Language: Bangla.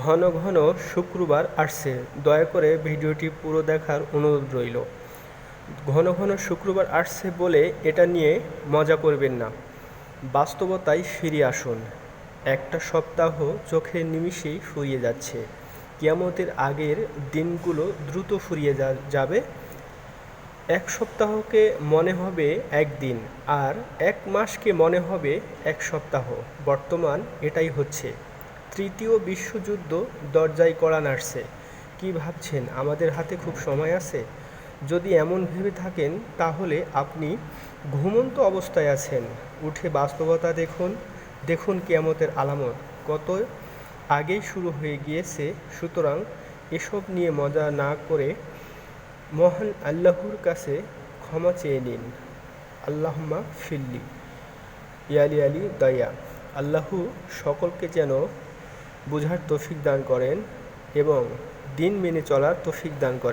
ঘন ঘন শুক্রবার আসছে, দয়া করে ভিডিওটি পুরো দেখার অনুরোধ রইল। ঘন ঘন শুক্রবার আসছে বলে এটা নিয়ে মজা করবেন না, বাস্তবতায় ফিরে আসুন। একটা সপ্তাহ চোখের নিমিষেই ফুরিয়ে যাচ্ছে। কিয়ামতের আগের দিনগুলো দ্রুত ফুরিয়ে যাবে। এক সপ্তাহকে মনে হবে একদিন, আর এক মাসকে মনে হবে এক সপ্তাহ। বর্তমান এটাই হচ্ছে। তৃতীয় বিশ্বযুদ্ধ দরজায় কড়া নাড়ছে। কি ভাবছেন আমাদের হাতে খুব সময় আছে? যদি এমন ভেবে থাকেন তাহলে আপনি ঘুমন্ত অবস্থায় আছেন। উঠে বাস্তবতা দেখুন, দেখুন কিয়ামতের আলামত কত আগেই শুরু হয়ে গিয়েছে। সুতরাং এসব নিয়ে মজা না করে মহান আল্লাহর কাছে ক্ষমা চেয়ে নিন। আল্লাহুম্মা ফিল্লি ইয়ালি আলি দয়া। আল্লাহু সকলকে যেন বুঝার তৌফিক দান করেন এবং দিন মেনে চলার তৌফিক দান করেন।